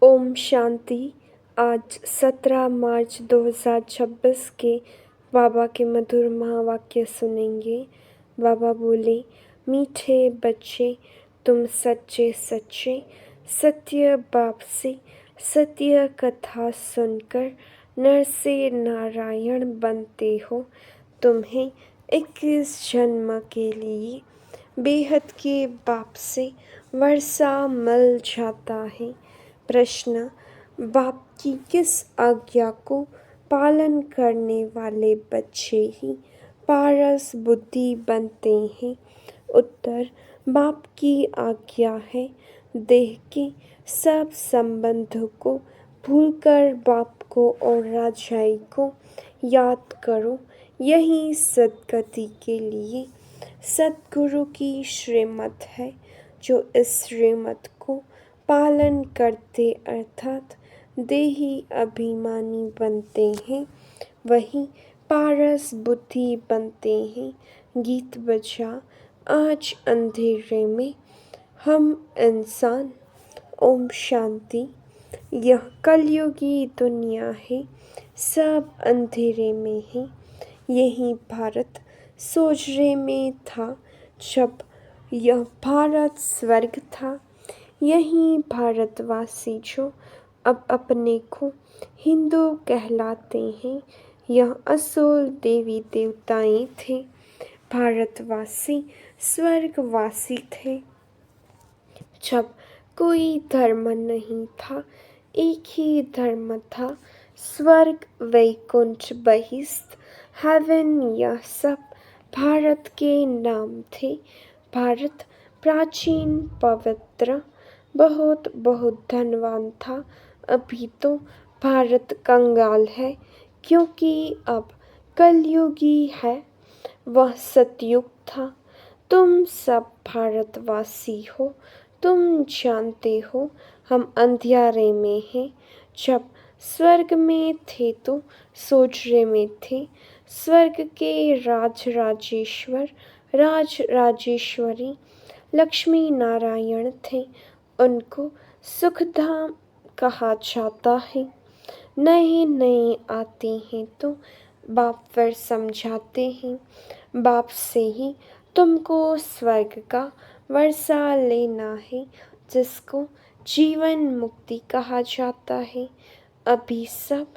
ओम शांति। आज 17 मार्च 2026 के बाबा के मधुर महावाक्य सुनेंगे। बाबा बोले, मीठे बच्चे, तुम सच्चे सच्चे सत्य बाप से सत्य कथा सुनकर नर से नारायण बनते हो। तुम्हें 21 जन्म के लिए बेहद के बाप से वर्षा मिल जाता है। प्रश्न, बाप की किस आज्ञा को पालन करने वाले बच्चे ही पारस बुद्धि बनते हैं? उत्तर, बाप की आज्ञा है, देह के सब संबंधों को भूलकर बाप को और राजाई को याद करो। यही सद्गति के लिए सद्गुरु की श्रीमत है। जो इस श्रीमत को पालन करते अर्थात देही अभिमानी बनते हैं, वही पारस बुद्धि बनते हैं। गीत बजा आज अंधेरे में हम इंसान। ओम शांति। यह कलयुगी दुनिया है, सब अंधेरे में है। यही भारत सोजरे में था जब यह भारत स्वर्ग था। यही भारतवासी जो अब अपने को हिंदू कहलाते हैं, यह असुर देवी देवताएं थे। भारतवासी स्वर्गवासी थे। जब कोई धर्म नहीं था, एक ही धर्म था, स्वर्ग वैकुंठ बहिस्त हेवन, यह सब भारत के नाम थे। भारत प्राचीन पवित्र बहुत बहुत धनवान था। अभी तो भारत कंगाल है, क्योंकि अब कलयुगी है। वह सतयुग था। तुम सब भारतवासी हो, तुम जानते हो हम अंधियारे में हैं। जब स्वर्ग में थे तो सोजरे में थे। स्वर्ग के राज राजेश्वर राज राजेश्वरी लक्ष्मी नारायण थे। उनको सुखधाम कहा जाता है। नए नए आते हैं तो बाप फिर समझाते हैं। बाप से ही तुमको स्वर्ग का वर्षा लेना है, जिसको जीवन मुक्ति कहा जाता है। अभी सब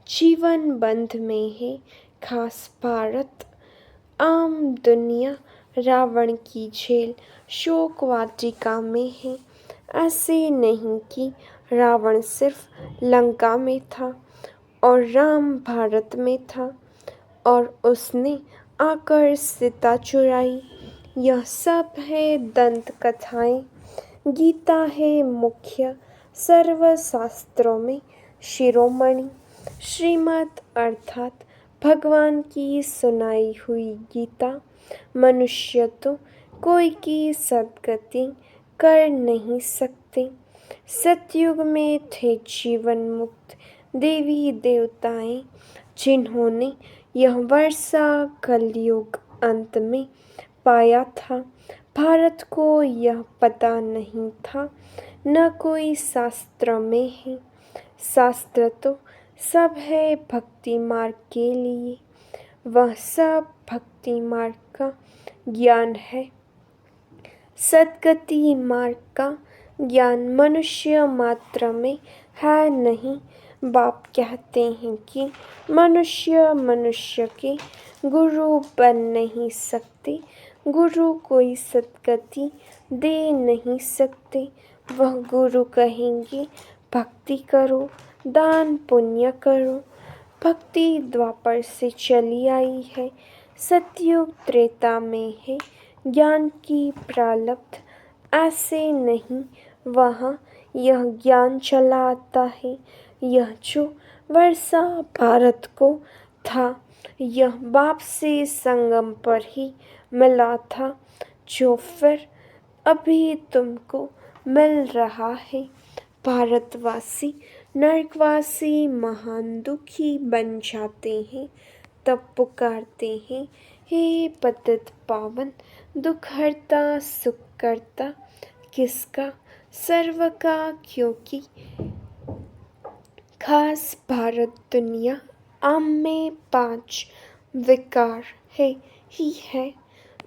जीवन बंध में है, खास भारत। आम दुनिया रावण की जेल शोक वाटिका में है। ऐसे नहीं कि रावण सिर्फ लंका में था और राम भारत में था और उसने आकर सीता चुराई। यह सब है दंत कथाएं। गीता है मुख्य सर्व शास्त्रों में शिरोमणि। श्रीमद् अर्थात भगवान की सुनाई हुई गीता। मनुष्य तो कोई की सद्गति कर नहीं सकते। सतयुग में थे जीवन मुक्त देवी देवताएं, जिन्होंने यह वर्षा कलयुग अंत में पाया था। भारत को यह पता नहीं था, न कोई शास्त्र में है। शास्त्र तो सब है भक्ति मार्ग के लिए। वह सब भक्ति मार्ग का ज्ञान है। सद्गति मार्ग का ज्ञान मनुष्य मात्र में है नहीं। बाप कहते हैं कि मनुष्य मनुष्य के गुरु बन नहीं सकते। गुरु कोई सद्गति दे नहीं सकते। वह गुरु कहेंगे भक्ति करो, दान पुण्य करो। भक्ति द्वापर से चली आई है, सतयुग त्रेता में है। ज्ञान की प्रारब्ध ऐसे नहीं, वहाँ यह ज्ञान चला आता है। यह जो वर्षा भारत को था, यह बाप से संगम पर ही मिला था, जो फिर अभी तुमको मिल रहा है। भारतवासी नरकवासी महान दुखी बन जाते हैं, तब पुकारते हैं, हे पतित पावन दुखहर्ता सुख करता, किसका सर्व का, क्योंकि खास भारत दुनिया आम में 5 विकार है ही है।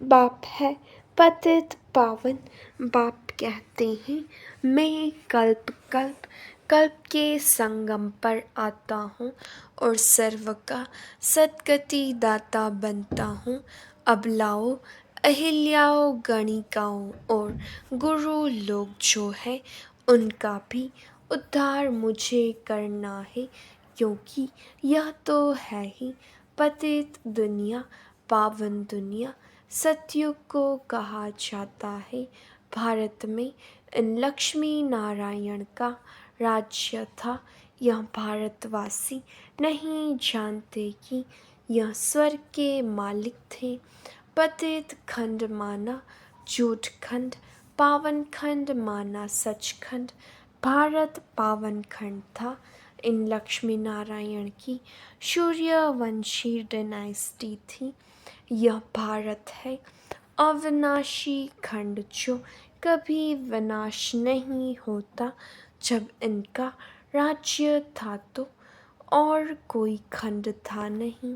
बाप है पतित पावन, बाप कहते हैं मैं कल्प कल्प कल्प के संगम पर आता हूँ और सर्व का सद्गति दाता बनता हूँ। अब लाओ अहिल्याओ गणिकाओं और गुरु लोग जो है उनका भी उद्धार मुझे करना है, क्योंकि यह तो है ही पतित दुनिया पावन दुनिया। सतयुग को कहा जाता है। भारत में इन लक्ष्मी नारायण का राज्य था। यह भारतवासी नहीं जानते कि यह स्वर्ग के मालिक थे। पतित खंड माना झूठ खंड, पावन खंड माना सचखंड। भारत पावन खंड था। इन लक्ष्मी नारायण की सूर्यवंशी डायनेस्टी थी। यह भारत है अविनाशी खंड जो कभी विनाश नहीं होता। जब इनका राज्य था तो और कोई खंड था नहीं।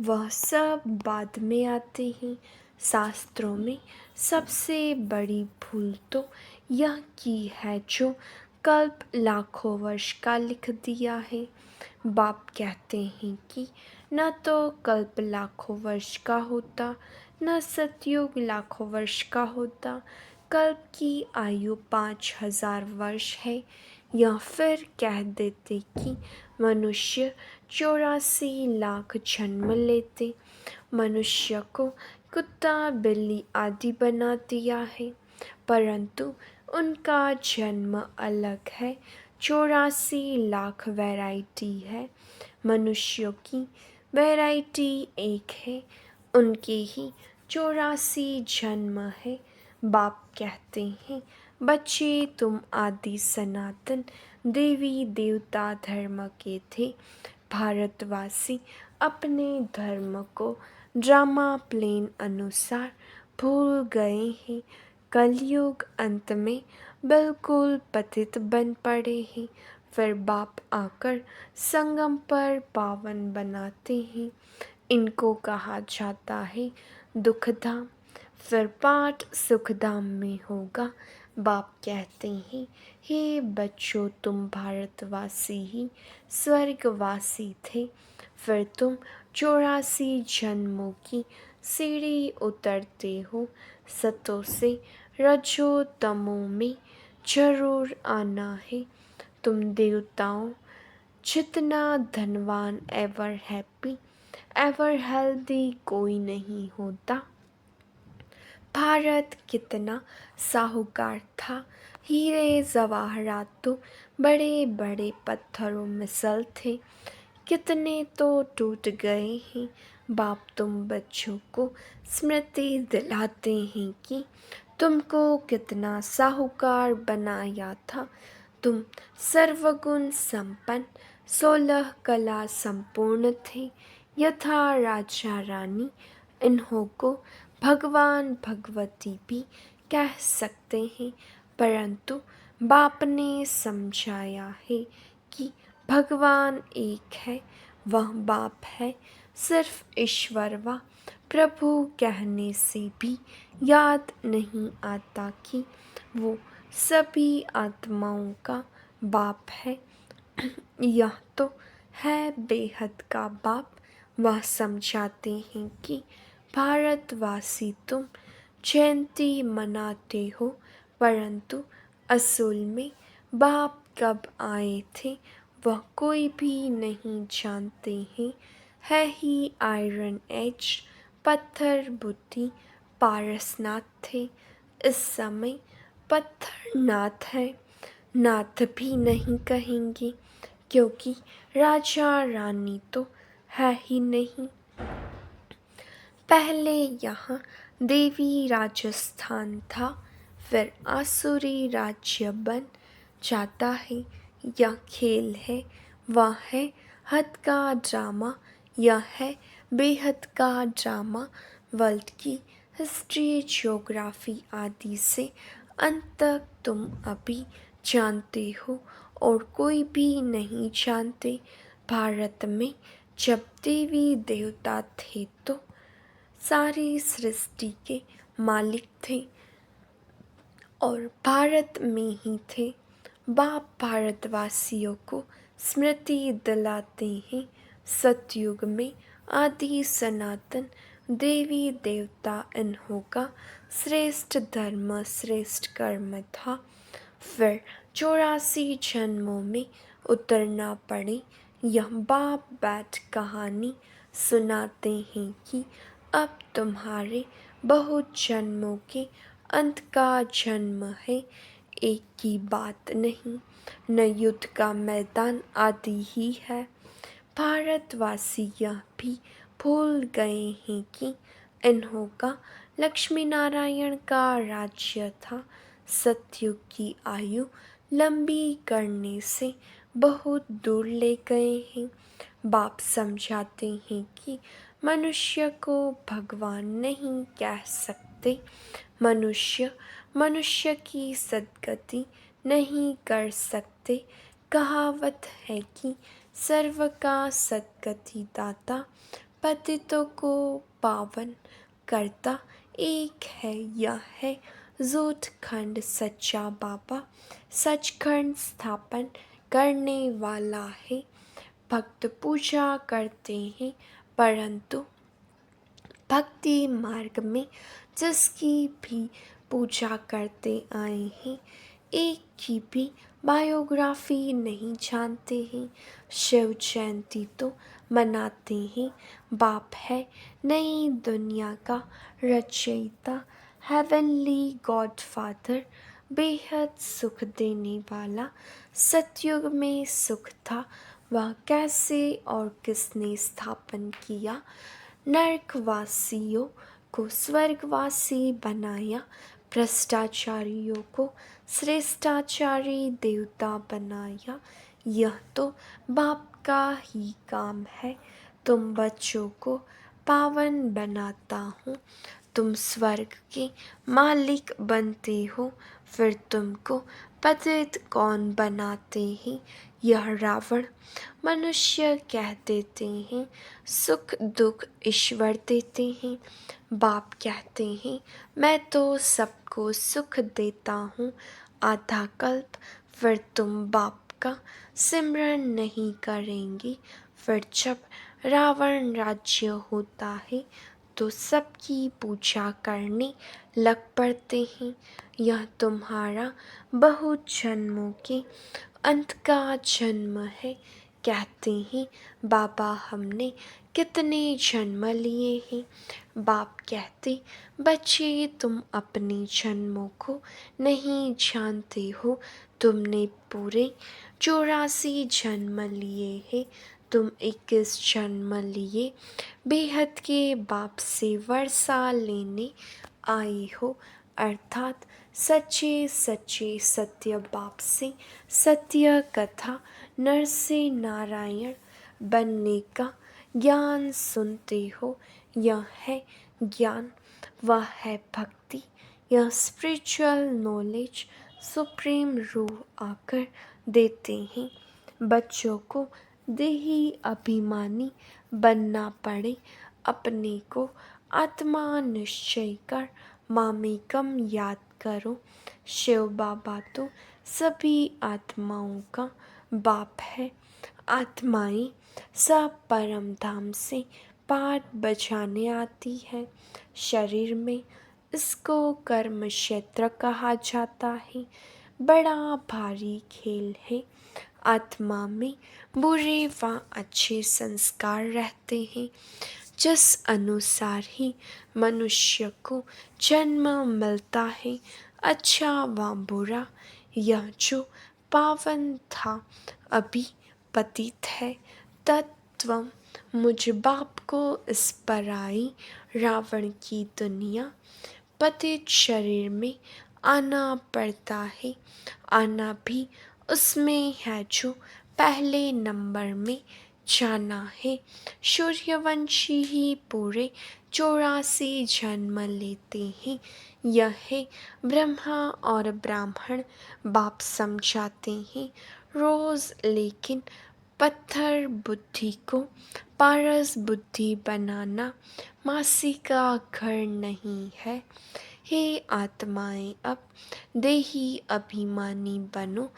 वह सब बाद में आते हैं। शास्त्रों में सबसे बड़ी भूल तो यह की है जो कल्प लाखों वर्ष का लिख दिया है। बाप कहते हैं कि न तो कल्प लाखों वर्ष का होता, न सतयुग लाखों वर्ष का होता। कल्प की आयु 5000 वर्ष है। या फिर कह देते कि मनुष्य 84 लाख जन्म लेते। मनुष्य को कुत्ता बिल्ली आदि बना दिया है, परंतु उनका जन्म अलग है। 84 लाख वैरायटी है, मनुष्यों की वैरायटी एक है। उनके ही 84 जन्म है। बाप कहते हैं बच्चे तुम आदि सनातन देवी देवता धर्म के थे। भारतवासी अपने धर्म को ड्रामा प्लेन अनुसार भूल गए हैं। कलयुग अंत में बिल्कुल पतित बन पड़े हैं। फिर बाप आकर संगम पर पावन बनाते हैं। इनको कहा जाता है दुखधाम। फिर पाठ सुखधाम में होगा। बाप कहते हैं हे बच्चों तुम भारतवासी ही स्वर्गवासी थे। फिर तुम 84 जन्मों की सीढ़ी उतरते हो। सतों से रजो तमो में जरूर आना है। तुम देवताओं जितना धनवान एवर हैप्पी एवर हेल्दी कोई नहीं होता। भारत कितना साहूकार था। हीरे जवाहरात तो बड़े बड़े पत्थरों मिसल थे, कितने तो टूट गए हैं। बाप तुम बच्चों को स्मृति दिलाते हैं कि तुमको कितना साहूकार बनाया था। तुम सर्वगुण संपन्न 16 कला संपूर्ण थे। यथा राजा रानी इन्हों को भगवान भगवती भी कह सकते हैं, परंतु बाप ने समझाया है कि भगवान एक है, वह बाप है। सिर्फ ईश्वर व प्रभु कहने से भी याद नहीं आता कि वो सभी आत्माओं का बाप है। यह तो है बेहद का बाप। वह समझाते हैं कि भारतवासी तुम जयंती मनाते हो, परंतु असल में बाप कब आए थे वह कोई भी नहीं जानते हैं। है ही आयरन एज पत्थर बुद्धि पारसनाथ थे। इस समय पत्थर नाथ है। नाथ भी नहीं कहेंगे, क्योंकि राजा रानी तो है ही नहीं। पहले यहाँ देवी राजस्थान था, फिर आसुरी राज्य बन जाता है। यह खेल है, वह है हद का ड्रामा। यह है बेहद का ड्रामा। वर्ल्ड की हिस्ट्री ज्योग्राफी आदि से अंत तक तुम अभी जानते हो और कोई भी नहीं जानते। भारत में जब देवी देवता थे तो सारी सृष्टि के मालिक थे और भारत में ही थे। बाप भारतवासियों को स्मृति दिलाते हैं, सतयुग में आदि सनातन देवी देवता इन्हों का श्रेष्ठ धर्म श्रेष्ठ कर्म था। फिर 84 जन्मों में उतरना पड़े। यह बाप बैठ कहानी सुनाते हैं कि अब तुम्हारे बहुत जन्मों के अंत का जन्म है। एक की बात नहीं, न युद्ध का मैदान आदि ही है। भारतवासी यह भी भूल गए हैं कि इन्हों का लक्ष्मी नारायण का राज्य था। सतयुग की आयु लंबी करने से बहुत दूर ले गए हैं। बाप समझाते हैं कि मनुष्य को भगवान नहीं कह सकते। मनुष्य की सद्गति नहीं कर सकते। कहावत है कि सर्व का सद्गति दाता, पतितों को पावन करता एक है। यह है जोत खंड सच्चा बाबा, सचखंड स्थापन करने वाला है। भक्त पूजा करते हैं परंतु भक्ति मार्ग में जिसकी भी पूजा करते आए हैं, एक की भी बायोग्राफी नहीं जानते हैं। शिव जयंती तो मनाते हैं। बाप है नई दुनिया का रचयिता, हेवनली गॉड फादर, बेहद सुख देने वाला। सतयुग में सुख था, वह कैसे और किसने स्थापन किया। नरकवासियों को स्वर्गवासी बनाया, भ्रष्टाचारियों को श्रेष्ठाचारी देवता बनाया। यह तो बाप का ही काम है। तुम बच्चों को पावन बनाता हूँ। तुम स्वर्ग के मालिक बनते हो, फिर तुमको पतित कौन बनाते हैं। यह रावण मनुष्य कह देते हैं, सुख दुख ईश्वर देते हैं। बाप कहते हैं मैं तो सबको सुख देता हूँ। आधा कल्प फिर तुम बाप का सिमरन नहीं करेंगे। फिर जब रावण राज्य होता है तो सबकी पूजा करने लग पड़ते हैं। यह तुम्हारा बहुत जन्मों के अंत का जन्म है। कहते हैं बाबा हमने कितने जन्म लिए हैं। बाप कहते बच्चे तुम अपने जन्मों को नहीं जानते हो। तुमने पूरे 84 जन्म लिए हैं। तुम 21 जन्म लिए बेहद के बाप से वर्षा लेने आए हो, अर्थात सच्चे सच्चे सत्य बाप से सत्य कथा नर से नारायण बनने का ज्ञान सुनते हो। यह है ज्ञान, वह है भक्ति, यह स्पिरिचुअल नॉलेज सुप्रीम रूह आकर देते हैं। बच्चों को देही अभिमानी बनना पड़े, अपने को आत्मा निश्चय कर मामेकम याद करो। शिव बाबा तो सभी आत्माओं का बाप है। आत्माएं सब परम धाम से पाठ बजाने आती है। शरीर में इसको कर्म क्षेत्र कहा जाता है। बड़ा भारी खेल है। आत्मा में बुरे व अच्छे संस्कार रहते हैं। जिस अनुसार ही मनुष्य को जन्म मिलता है, अच्छा व बुरा, यह जो पावन था अभी पतित है। तत्व मुझ बाप को इस पराई रावण की दुनिया पतित शरीर में आना पड़ता है। आना भी उसमें है जो पहले नंबर में जाना है। सूर्यवंशी ही पूरे 84 जन्म लेते हैं। यह है ब्रह्मा और ब्राह्मण। बाप समझाते हैं रोज़, लेकिन पत्थर बुद्धि को पारस बुद्धि बनाना मासी का घर नहीं है। हे आत्माएं, अब देही अभिमानी बनो।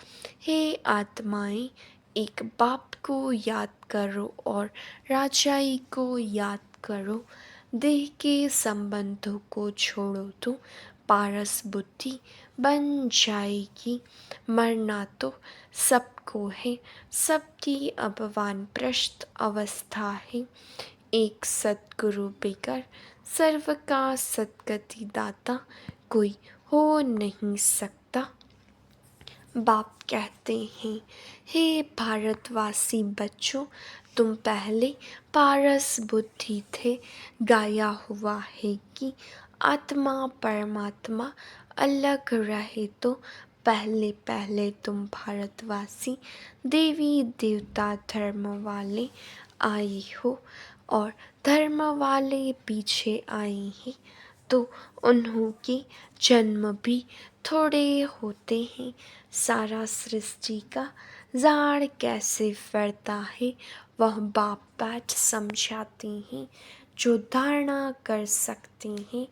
हे आत्माएं, एक बाप को याद करो और राजाई को याद करो। देह के संबंधों को छोड़ो तो पारस बुद्धि बन जाएगी। मरना तो सबको है, सबकी अब वानप्रस्थ अवस्था है। एक सद्गुरु बेगर सर्व का सद्गति दाता कोई हो नहीं सकता। बाप कहते हैं, हे भारतवासी बच्चों, तुम पहले पारस बुद्धि थे। गाया हुआ है कि आत्मा परमात्मा अलग रहे तो पहले पहले तुम भारतवासी देवी देवता धर्म वाले आए हो और धर्म वाले पीछे आए हैं, तो उन्हों के जन्म भी थोड़े होते हैं। सारा सृष्टि का जाड़ कैसे फैलता है वह बाप बैठ समझाते हैं। जो धारणा कर सकते हैं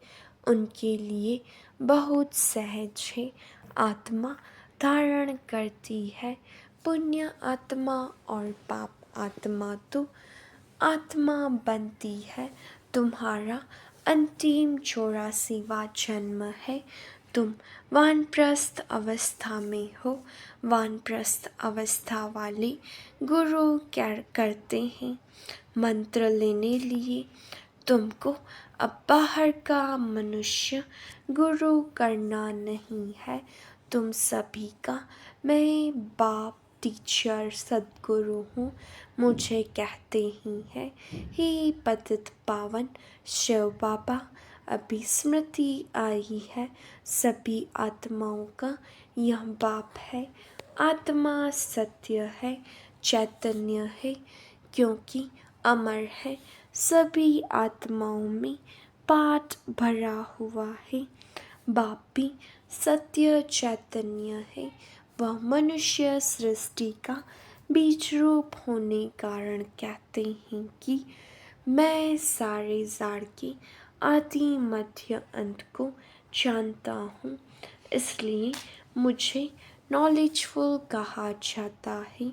उनके लिए बहुत सहज है। आत्मा धारण करती है, पुण्य आत्मा और पाप आत्मा तो आत्मा बनती है। तुम्हारा अंतिम 84वां जन्म है। तुम वानप्रस्थ अवस्था में हो। वानप्रस्थ अवस्था वाले गुरु क्या करते हैं? मंत्र लेने लिए तुमको अब बाहर का मनुष्य गुरु करना नहीं है। तुम सभी का मैं बाप टीचर सद्गुरु हूँ। मुझे कहते ही हैं, हे पतित पावन शिव बाबा, अभी स्मृति आई है। सभी आत्माओं का यह बाप है। आत्मा सत्य है, चैतन्य है, क्योंकि अमर है। सभी आत्माओं में पाठ भरा हुआ है। बाप भी सत्य चैतन्य है। वह मनुष्य सृष्टि का बीज रूप होने कारण कहते हैं कि मैं सारे जाड़ के आदि मध्य अंत को जानता हूँ, इसलिए मुझे नॉलेजफुल कहा जाता है।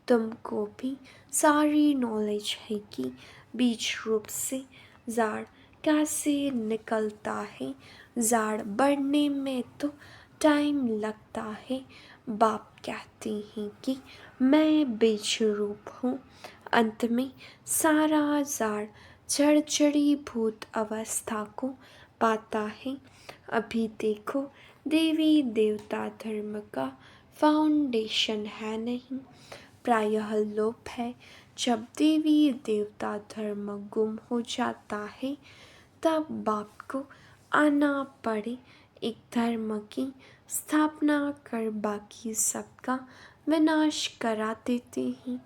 तुमको भी सारी नॉलेज है कि बीज रूप से जाड़ कैसे निकलता है। जाड़ बढ़ने में तो टाइम लगता है। बाप कहते हैं कि मैं बीज रूप हूँ। अंत में सारा जाड़ जड़ी भूत अवस्था को पाता है। अभी देखो, देवी देवता धर्म का फाउंडेशन है नहीं, प्रायः लोप है। जब देवी देवता धर्म गुम हो जाता है तब बाप को आना पड़े, एक धर्म की स्थापना कर बाकी सबका विनाश करा देते हैं।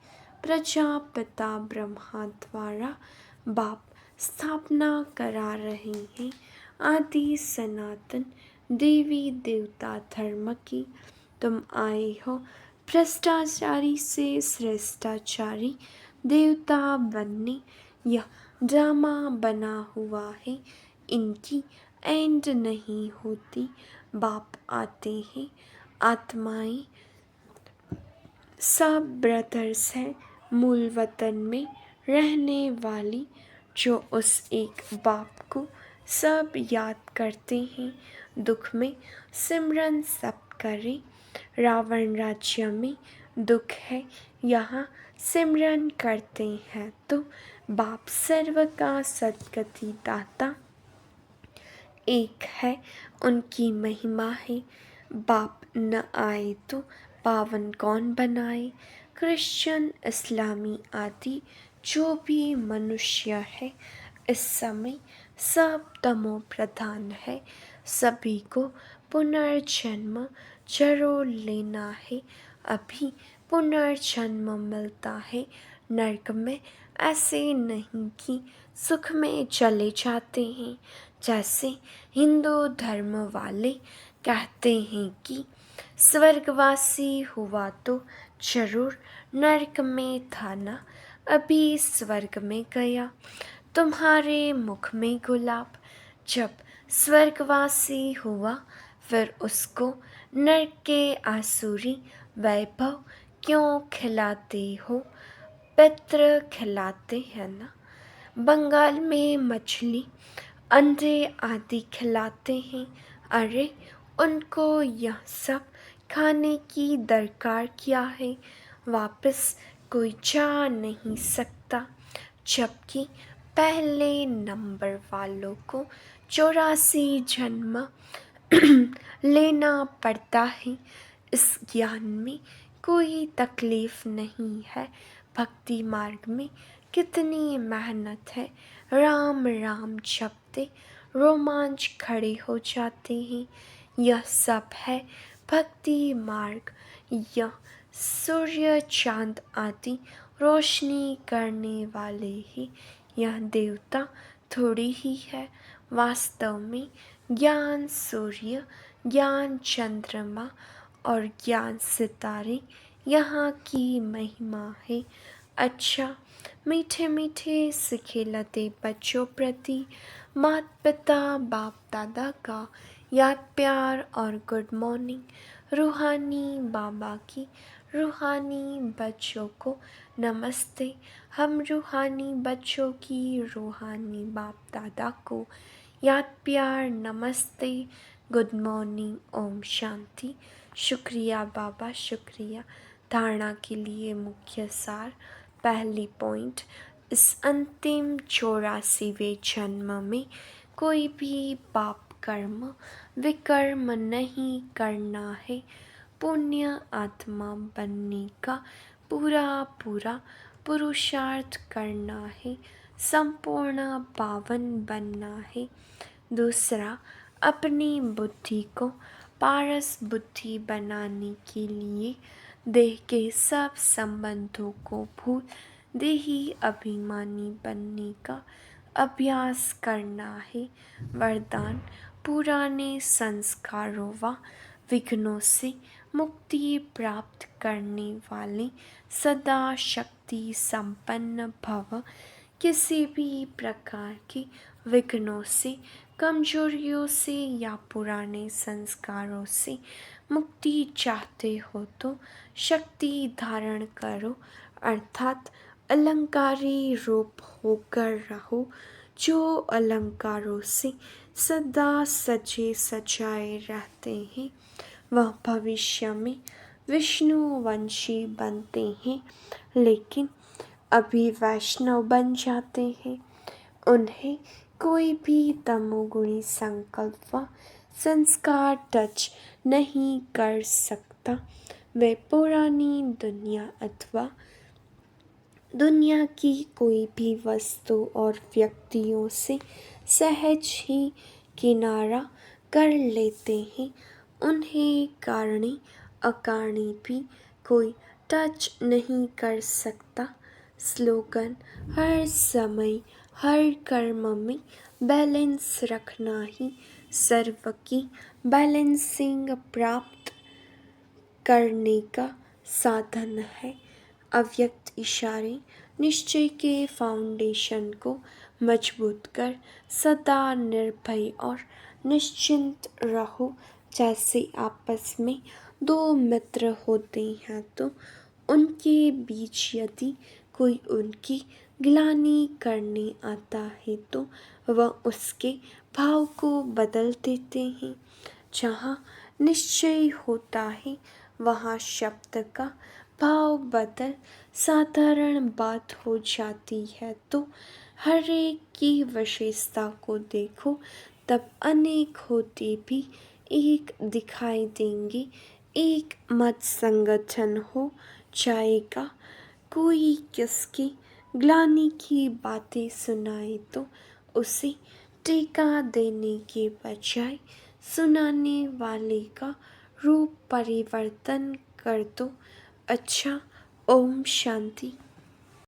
प्रजापिता ब्रह्मा द्वारा बाप स्थापना करा रहे हैं आदि सनातन देवी देवता धर्म की। तुम आए हो भ्रष्टाचारी से श्रेष्ठाचारी देवता बनने। यह ड्रामा बना हुआ है, इनकी एंड नहीं होती। बाप आते हैं। आत्माएं सब ब्रदर्स हैं, मूल वतन में रहने वाली, जो उस एक बाप को सब याद करते हैं। दुख में सिमरन सब करें। रावण राज्य में दुख है, यहाँ सिमरन करते हैं तो बाप सर्व का सद्गति दाता एक है, उनकी महिमा है। बाप न आए तो पावन कौन बनाए। क्रिश्चियन, इस्लामी आदि जो भी मनुष्य है इस समय सब तमो प्रधान है। सभी को पुनर्जन्म जरूर लेना है। अभी पुनर्जन्म मिलता है नरक में, ऐसे नहीं कि सुख में चले जाते हैं। जैसे हिंदू धर्म वाले कहते हैं कि स्वर्गवासी हुआ तो जरूर नरक में था ना, अभी स्वर्ग में गया। तुम्हारे मुख में गुलाब, जब स्वर्गवासी हुआ, फिर उसको नरक के आसुरी वैभव क्यों खिलाते हो? पित्र खिलाते हैं ना। बंगाल में मछली अंडे आदि खिलाते हैं। अरे उनको यह सब खाने की दरकार क्या है? वापस कोई जा नहीं सकता, जबकि पहले नंबर वालों को 84 जन्म लेना पड़ता है। इस ज्ञान में कोई तकलीफ नहीं है। भक्ति मार्ग में कितनी मेहनत है। राम राम जपते रोमांच खड़े हो जाते हैं। यह सब है भक्ति मार्ग। यह सूर्य चांद आदि रोशनी करने वाले ही, यह देवता थोड़ी ही है। वास्तव में ज्ञान सूर्य, ज्ञान चंद्रमा और ज्ञान सितारे यहाँ की महिमा है। अच्छा, मीठे मीठे सिखिलते बच्चों प्रति माता पिता बाप दादा का याद प्यार और गुड मॉर्निंग। रूहानी बाबा की रूहानी बच्चों को नमस्ते। हम रूहानी बच्चों की रूहानी बाप दादा को याद प्यार नमस्ते, गुड मॉर्निंग, ओम शांति। शुक्रिया बाबा, शुक्रिया। धारणा के लिए मुख्य सार। पहली पॉइंट, इस अंतिम 84वें जन्म में कोई भी पाप कर्म विकर्म नहीं करना है। पुण्य आत्मा बनने का पूरा पूरा पुरुषार्थ करना है। संपूर्ण पावन बनना है। दूसरा, अपनी बुद्धि को पारस बुद्धि बनाने के लिए देह के सब संबंधों को भूल देही अभिमानी बनने का अभ्यास करना है। वरदान, पुराने संस्कारों व विघ्नों से मुक्ति प्राप्त करने वाले सदा शक्ति संपन्न भव। किसी भी प्रकार के विघ्नों से, कमजोरियों से या पुराने संस्कारों से मुक्ति चाहते हो तो शक्ति धारण करो, अर्थात अलंकारी रूप होकर रहो। जो अलंकारों से सदा सजे सजाए रहते हैं, वह भविष्य में विष्णुवंशी बनते हैं, लेकिन अभी वैष्णव बन जाते हैं। उन्हें कोई भी तमोगुणी संकल्प व संस्कार टच नहीं कर सकता। वे पुरानी दुनिया अथवा दुनिया की कोई भी वस्तु और व्यक्तियों से सहज ही किनारा कर लेते हैं। उन्हें कारणी अकारणी भी कोई टच नहीं कर सकता। स्लोगन, हर समय हर कर्म में बैलेंस रखना ही सर्व की बैलेंसिंग प्राप्त करने का साधन है। अव्यक्त इशारे निश्चय के फाउंडेशन को मजबूत कर सदा निर्भय और निश्चिंत रहो। जैसे आपस में दो मित्र होते हैं तो उनके बीच यदि कोई उनकी ग्लानि करने आता है तो वह उसके भाव को बदल देते हैं। जहाँ निश्चय होता है वहाँ शब्द का भाव बदल साधारण बात हो जाती है। तो हर एक की विशेषता को देखो, तब अनेक होते भी एक दिखाई देंगे। एक मत संगठन हो जाएगा। कोई किसकी ग्लानि की बातें सुनाए तो उसे टीका देने के बजाय सुनाने वाले का रूप परिवर्तन कर दो। अच्छा, ओम शांति।